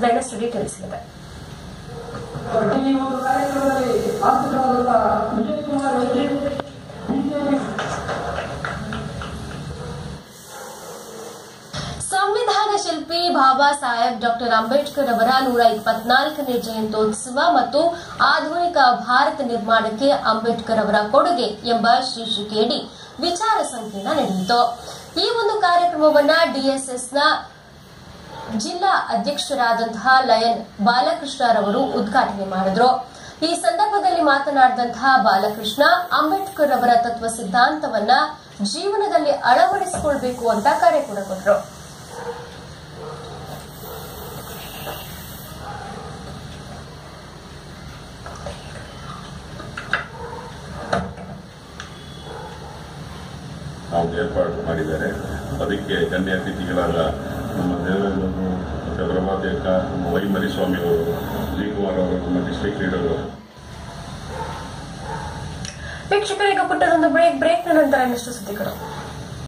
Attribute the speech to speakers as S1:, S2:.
S1: ಚಿತ್ರದ ಇನ್ನಷ್ಟು ಡೀಟೇಲ್ಸ್ ಇದೆ. ಸಂವಿಧಾನ ಶಿಲ್ಪಿ ಬಾಬಾ ಸಾಹೇಬ್ ಡಾಕ್ಟರ್ ಅಂಬೇಡ್ಕರ್ ಅವರ 124ನೇ ಜಯಂತ್ಯೋತ್ಸವ ಮತ್ತು ಆಧುನಿಕ ಭಾರತ ನಿರ್ಮಾಣಕ್ಕೆ ಅಂಬೇಡ್ಕರ್ ಅವರ ಕೊಡುಗೆ ಎಂಬ ಶೀರ್ಷಿಕೆಯಡಿ ವಿಚಾರ ಸಂಕಿರಣ ನಡೆಯಿತು. ಈ ಒಂದು ಕಾರ್ಯಕ್ರಮವನ್ನ ಡಿಎಸ್ಎಸ್ನ ಜಿಲ್ಲಾ ಅಧ್ಯಕ್ಷರಾದಂತಹ ಲಯನ್ ಬಾಲಕೃಷ್ಣರವರು ಉದ್ಘಾಟನೆ ಮಾಡಿದ್ರು. ಈ ಸಂದರ್ಭದಲ್ಲಿ ಮಾತನಾಡಿದಂತಹ ಬಾಲಕೃಷ್ಣ ಅಂಬೇಡ್ಕರ್ ಅವರ ತತ್ವ ಸಿದ್ಧಾಂತವನ್ನ ಜೀವನದಲ್ಲಿ ಅಳವಡಿಸಿಕೊಳ್ಬೇಕು ಅಂತ ಕರೆ ಕೂಡ ಕೊಟ್ಟರು.
S2: ಏರ್ಪಾಡು ಮಾಡಿದ್ದಾರೆ. ಅದಕ್ಕೆ ಗಣ್ಯ ಅತಿಥಿಗಳಾದ ನಮ್ಮ ದೇವೇಂದ್ರವರು ಮತ್ತು ಪ್ರಭಾದೇಕ, ನಮ್ಮ ವೈ ಮರಿಸ್ವಾಮಿ ಅವರು, ಜಿ ಕುಮಾರ್ ಅವರು, ನಮ್ಮ ಡಿಸ್ಟ್ರಿಕ್ಟ್ ಲೀಡರ್ ಅವರು.
S1: ವೀಕ್ಷಕರಿಗೆ ಪುಟ್ಟದೊಂದು ಬ್ರೇಕ್ ನಂತರ ಇನ್ನಷ್ಟು ಸುದ್ದಿಗಳು.